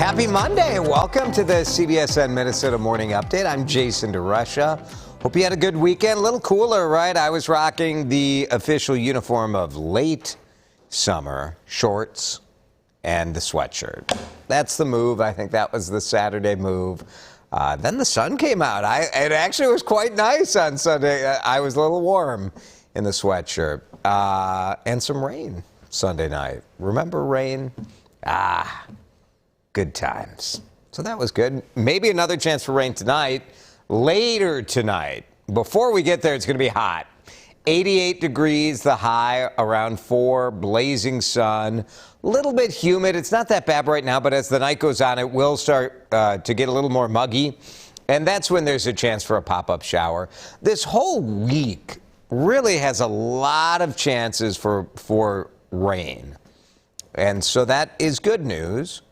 Happy Monday. Welcome to the CBSN Minnesota Morning Update. I'm Jason DeRusha. Hope you had a good weekend. A little cooler, right? I was rocking the official uniform of late summer, shorts and the sweatshirt. That's the move. I think that was the Saturday move. Then the sun came out. It actually was quite nice on Sunday. I was a little warm in the sweatshirt. And some rain Sunday night. Remember rain? Good times. So that was good. Maybe another chance for rain tonight. Later tonight. Before we get there, it's going to be hot. 88 degrees, the high, around 4, blazing sun. A little bit humid. It's not that bad right now, but as the night goes on, it will start to get a little more muggy. And that's when there's a chance for a pop-up shower. This whole week really has a lot of chances for rain. And so that is good news.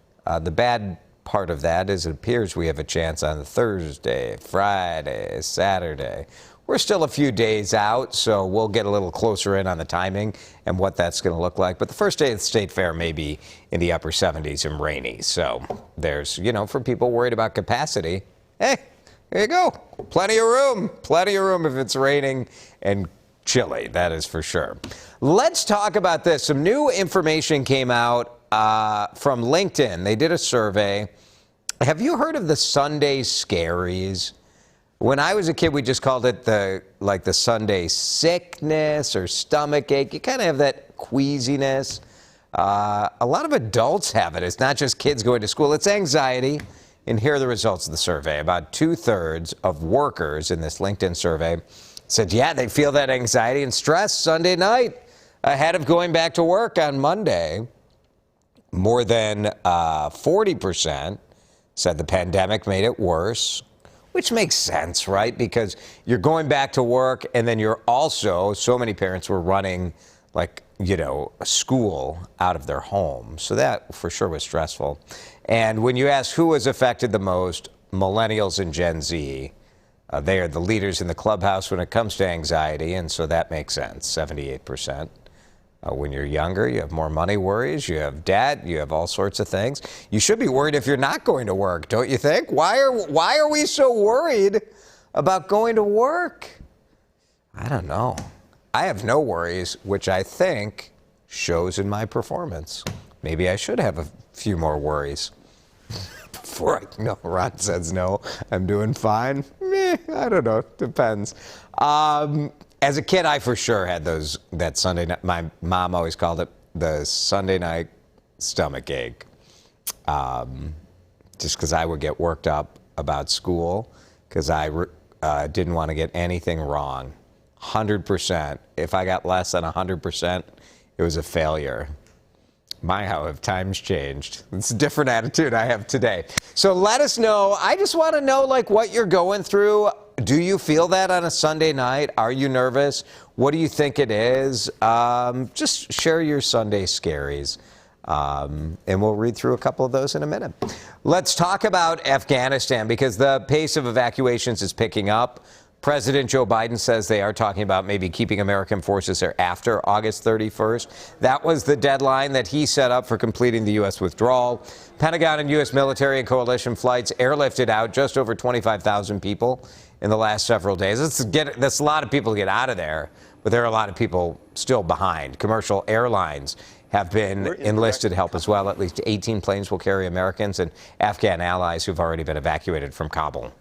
The bad part of that is it appears we have a chance on Thursday, Friday, Saturday. We're still a few days out, so we'll get a little closer in on the timing and what that's going to look like. But the first day of the State Fair may be in the upper 70s and rainy. So there's, for people worried about capacity, hey, there you go. Plenty of room. Plenty of room if it's raining and chilly, that is for sure. Let's talk about this. Some new information came out from LinkedIn. They did a survey. Have you heard of the Sunday Scaries? When I was a kid, we just called it the Sunday sickness or stomach ache. You kind of have that queasiness. A lot of adults have it. It's not just kids going to school. It's anxiety. And here are the results of the survey. About 2/3 of workers in this LinkedIn survey said, yeah, they feel that anxiety and stress Sunday night ahead of going back to work on Monday. More than 40% said the pandemic made it worse, which makes sense, right? Because you're going back to work and then you're also, so many parents were running a school out of their home. So that for sure was stressful. And when you ask who was affected the most, millennials and Gen Z, they are the leaders in the clubhouse when it comes to anxiety. And so that makes sense, 78%. When you're younger, you have more money worries, you have debt, you have all sorts of things. You should be worried if you're not going to work, don't you think? Why are we so worried about going to work? I don't know. I have no worries, which I think shows in my performance. Maybe I should have a few more worries. Ron says no, I'm doing fine. I don't know, depends. As a kid, I for sure had that Sunday night. My mom always called it the Sunday night stomach ache. Just because I would get worked up about school because I didn't want to get anything wrong. 100%. If I got less than 100%, it was a failure. How have times changed? It's a different attitude I have today. So let us know. I just want to know what you're going through. Do you feel that on a Sunday night? Are you nervous? What do you think it is? Just share your Sunday scaries. And we'll read through a couple of those in a minute. Let's talk about Afghanistan because the pace of evacuations is picking up. President Joe Biden says they are talking about maybe keeping American forces there after August 31st. That was the deadline that he set up for completing the U.S. withdrawal. Pentagon and U.S. military and coalition flights airlifted out just over 25,000 people in the last several days. That's a lot of people to get out of there, but there are a lot of people still behind. Commercial airlines have been enlisted help as well. At least 18 planes will carry Americans and Afghan allies who've already been evacuated from Kabul.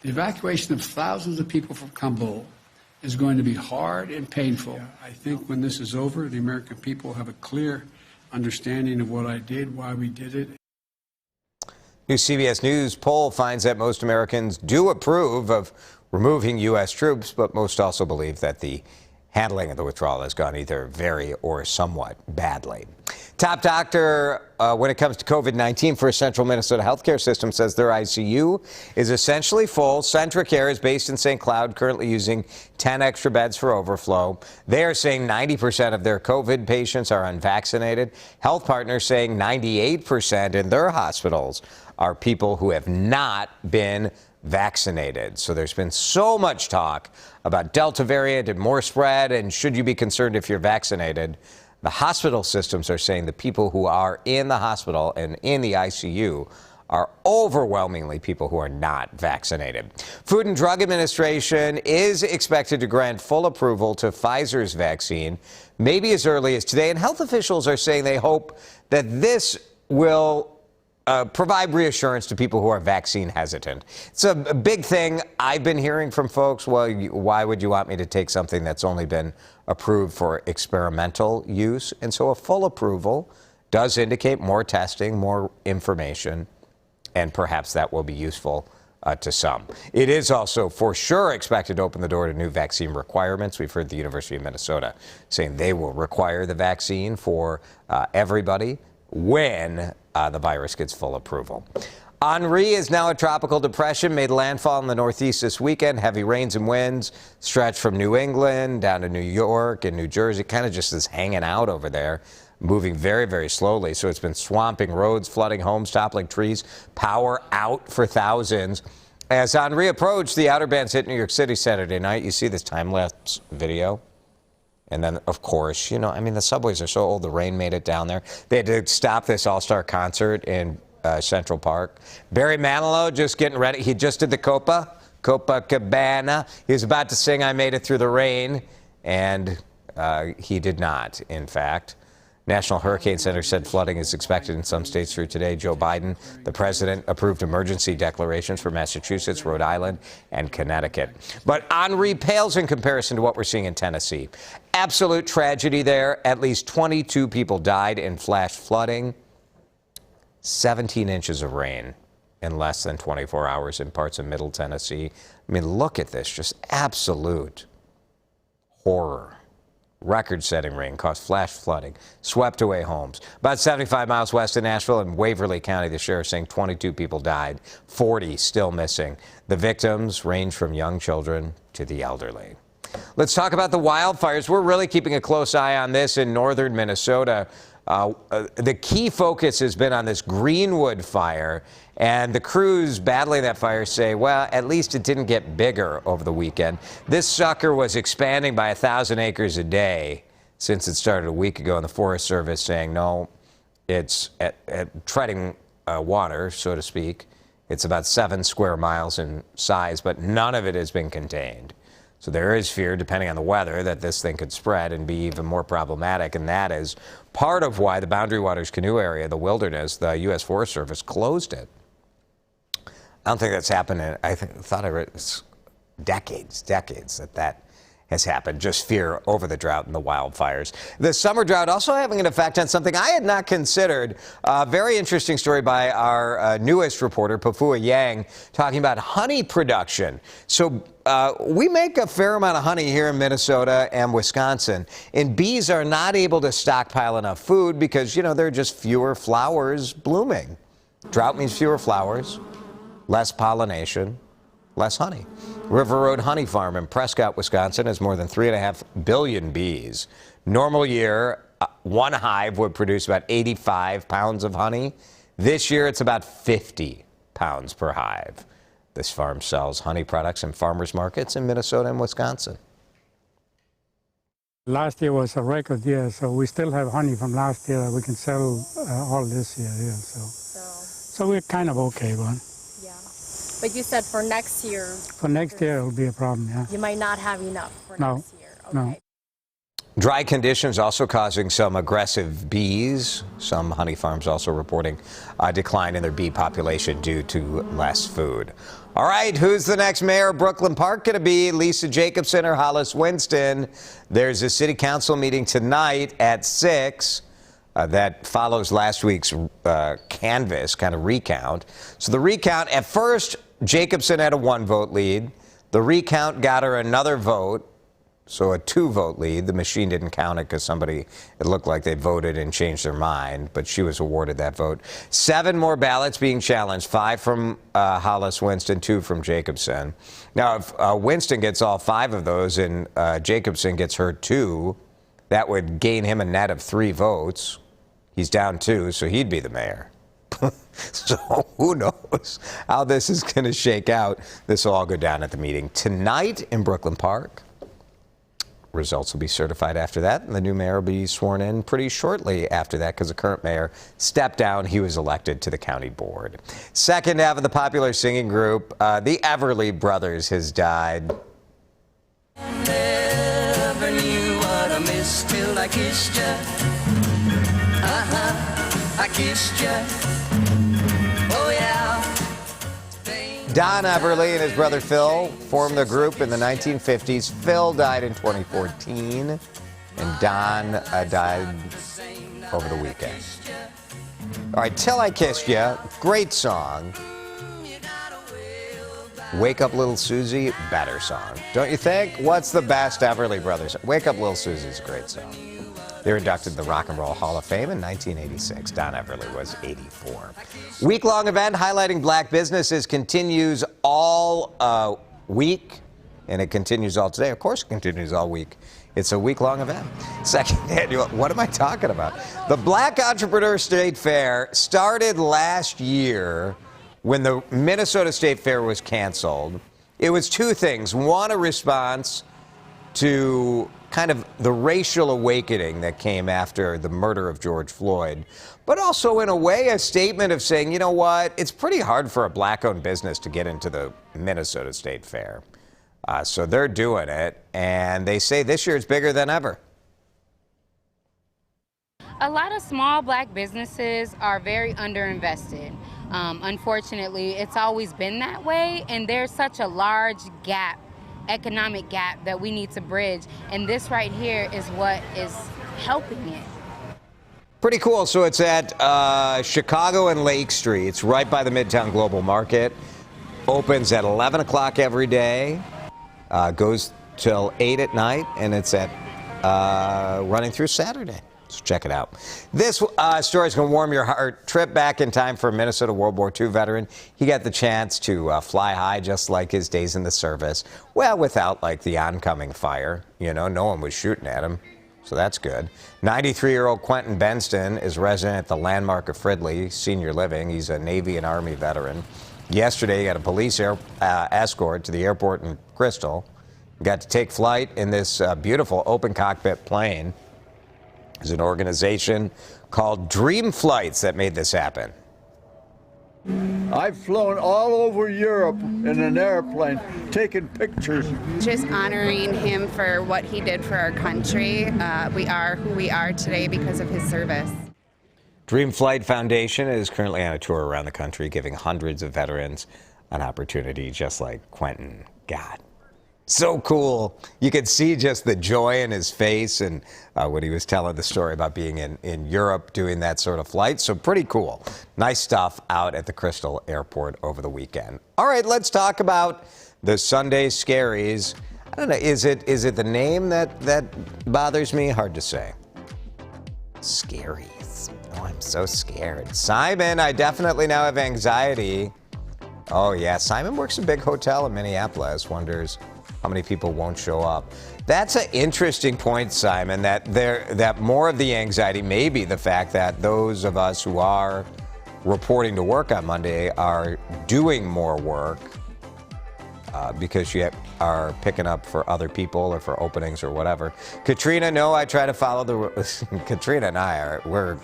The evacuation of thousands of people from Kabul is going to be hard and painful. I think when this is over, the American people have a clear understanding of what I did, why we did it. New CBS News poll finds that most Americans do approve of removing U.S. troops, but most also believe that the handling of the withdrawal has gone either very or somewhat badly. Top doctor when it comes to COVID-19 for a central Minnesota healthcare system says their ICU is essentially full. Centricare is based in St. Cloud, currently using 10 extra beds for overflow. They are saying 90% of their COVID patients are unvaccinated. Health Partners saying 98% in their hospitals are people who have not been vaccinated. So there's been so much talk about Delta variant and more spread, and should you be concerned if you're vaccinated? The hospital systems are saying the people who are in the hospital and in the ICU are overwhelmingly people who are not vaccinated. Food and Drug Administration is expected to grant full approval to Pfizer's vaccine maybe as early as today, and health officials are saying they hope that this will provide reassurance to people who are vaccine hesitant. It's a big thing I've been hearing from folks. Well, why would you want me to take something that's only been approved for experimental use? And so a full approval does indicate more testing, more information, and perhaps that will be useful to some. It is also for sure expected to open the door to new vaccine requirements. We've heard the University of Minnesota saying they will require the vaccine for everybody when the virus gets full approval. Henri is now a tropical depression, made landfall in the Northeast this weekend. Heavy rains and winds stretch from New England down to New York and New Jersey, kind of just is hanging out over there, moving very, very slowly. So it's been swamping roads, flooding homes, toppling trees, power out for thousands. As Henri approached, the outer bands hit New York City Saturday night. You see this time-lapse video. And then, of course, you know, I mean, the subways are so old, the rain made it down there. They had to stop this all-star concert in Central Park. Barry Manilow just getting ready. He just did the Copacabana. He was about to sing I Made It Through the Rain, and he did not, in fact. National Hurricane Center said flooding is expected in some states through today. Joe Biden, the president, approved emergency declarations for Massachusetts, Rhode Island, and Connecticut. But Henri pales in comparison to what we're seeing in Tennessee. Absolute tragedy there. At least 22 people died in flash flooding. 17 inches of rain in less than 24 hours in parts of Middle Tennessee. I mean, look at this. Just absolute horror. Record-setting rain caused flash flooding, swept away homes. About 75 miles west of Nashville in Waverly County, the sheriff saying 22 people died, 40 still missing. The victims range from young children to the elderly. Let's talk about the wildfires. We're really keeping a close eye on this in northern Minnesota. The key focus has been on this Greenwood fire, and the crews battling that fire say, well, at least it didn't get bigger over the weekend. This sucker was expanding by 1,000 acres a day since it started a week ago, and the Forest Service saying, no, it's at treading water, so to speak. It's about 7 square miles in size, but none of it has been contained. So there is fear, depending on the weather, that this thing could spread and be even more problematic, and that is part of why the Boundary Waters Canoe Area, the wilderness, the U.S. Forest Service closed it. I don't think that's happened in, thought I read decades that has happened. Just fear over the drought and the wildfires. The summer drought also having an effect on something I had not considered. A very interesting story by our newest reporter, Pafua Yang, talking about honey production. So we make a fair amount of honey here in Minnesota and Wisconsin, and bees are not able to stockpile enough food because, you know, there are just fewer flowers blooming. Drought means fewer flowers, less pollination, less honey. River Road Honey Farm in Prescott, Wisconsin has more than 3.5 billion bees. Normal year, one hive would produce about 85 pounds of honey. This year, it's about 50 pounds per hive. This farm sells honey products in farmers markets in Minnesota and Wisconsin. Last year was a record year, so we still have honey from last year that we can sell all this year. Yeah, so we're kind of okay, but. But you said for next year. For next year, it'll be a problem, yeah. You might not have enough for next year. Okay. No. Dry conditions also causing some aggressive bees. Some honey farms also reporting a decline in their bee population due to less food. All right, who's the next mayor of Brooklyn Park going to be? Lisa Jacobson or Hollis Winston? There's a city council meeting tonight at 6. That follows last week's canvass, kind of recount. So the recount, at first, Jacobson had a 1-vote lead. The recount got her another vote, so a 2-vote lead. The machine didn't count it because it looked like they voted and changed their mind, but she was awarded that vote. 7 more ballots being challenged, 5 from Hollis Winston, 2 from Jacobson. Now, if Winston gets all 5 of those and Jacobson gets her 2, that would gain him a net of 3 votes. He's down 2, so he'd be the mayor. So who knows how this is going to shake out. This will all go down at the meeting tonight in Brooklyn Park. Results will be certified after that, and the new mayor will be sworn in pretty shortly after that because the current mayor stepped down. He was elected to the county board. Second half of the popular singing group, the Everly Brothers, has died. Never knew what I missed till I kissed ya. I kissed ya. Oh yeah. Don Everly and his brother Phil formed the group in the 1950s. Phil died in 2014, and Don died over the weekend. All right, Till I Kissed Ya, great song. Wake Up Little Susie, better song. Don't you think? What's the best Everly Brothers? Wake Up Little Susie is a great song. They were inducted to the Rock and Roll Hall of Fame in 1986. Don Everly was 84. Week-long event highlighting black businesses continues all week, and it continues all today. Of course, it continues all week. It's a week-long event. Second annual, what am I talking about? The Black Entrepreneur State Fair started last year when the Minnesota State Fair was canceled. It was two things. One, a response to kind of the racial awakening that came after the murder of George Floyd, but also in a way a statement of saying, you know what, it's pretty hard for a black-owned business to get into the Minnesota State Fair. So they're doing it, and they say this year it's bigger than ever. A lot of small black businesses are very underinvested. Unfortunately, it's always been that way, and there's such a large gap, economic gap, that we need to bridge, and this right here is what is helping it. Pretty cool. So it's at Chicago and Lake Street. It's right by the Midtown Global Market. Opens at 11 o'clock every day. Goes till 8 at night, and it's at running through Saturday. So check it out. This story is going to warm your heart. Trip back in time for a Minnesota World War II veteran. He got the chance to fly high just like his days in the service. Well, without like the oncoming fire. You know, no one was shooting at him. So that's good. 93-year-old Quentin Benston is resident at the landmark of Fridley Senior Living. He's a Navy and Army veteran. Yesterday, he got a police escort to the airport in Crystal. He got to take flight in this beautiful open cockpit plane. There's an organization called Dream Flights that made this happen. I've flown all over Europe in an airplane, taking pictures. Just honoring him for what he did for our country. We are who we are today because of his service. Dream Flight Foundation is currently on a tour around the country, giving hundreds of veterans an opportunity just like Quentin got. So cool. You could see just the joy in his face and when he was telling the story about being in Europe doing that sort of flight. So pretty cool. Nice stuff out at the Crystal Airport over the weekend. All right, let's talk about the Sunday Scaries. I don't know, is it the name that bothers me? Hard to say. Scaries. Oh, I'm so scared. Simon, I definitely now have anxiety. Oh, yeah. Simon works in a big hotel in Minneapolis, wonders how many people won't show up. That's an interesting point, Simon, that more of the anxiety may be the fact that those of us who are reporting to work on Monday are doing more work because you are picking up for other people or for openings or whatever. Katrina, no, I try to follow the... Katrina and we're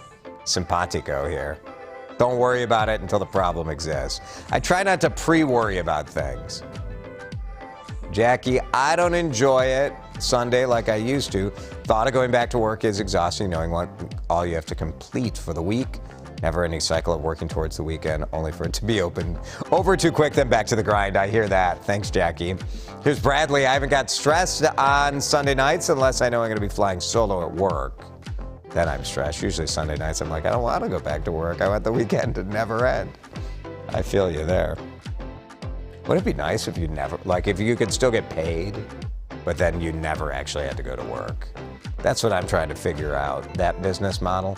simpatico here. Don't worry about it until the problem exists. I try not to pre-worry about things. Jackie, I don't enjoy it Sunday like I used to. Thought of going back to work is exhausting, knowing what all you have to complete for the week. Never any cycle of working towards the weekend, only for it to be over too quick, then back to the grind. I hear that. Thanks, Jackie. Here's Bradley. I haven't got stressed on Sunday nights unless I know I'm going to be flying solo at work. Then I'm stressed. Usually Sunday nights, I'm like, I don't want to go back to work. I want the weekend to never end. I feel you there. Wouldn't it be nice if you never, like if you could still get paid, but then you never actually had to go to work? That's what I'm trying to figure out, that business model.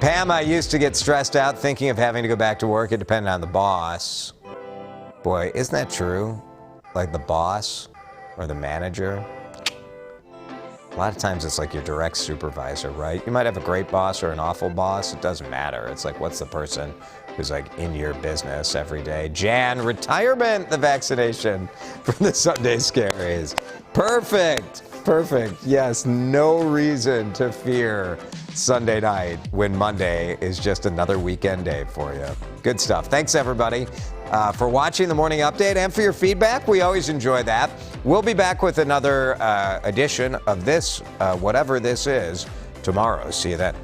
Pam, I used to get stressed out thinking of having to go back to work. It depended on the boss. Boy, isn't that true? Like the boss or the manager. A lot of times it's like your direct supervisor, right? You might have a great boss or an awful boss. It doesn't matter. It's like, what's the person who's like in your business every day? Jan, retirement, the vaccination from the Sunday Scaries. Perfect. Perfect. Yes, no reason to fear Sunday night when Monday is just another weekend day for you. Good stuff. Thanks, everybody, for watching the Morning Update and for your feedback. We always enjoy that. We'll be back with another edition of this, whatever this is, tomorrow. See you then.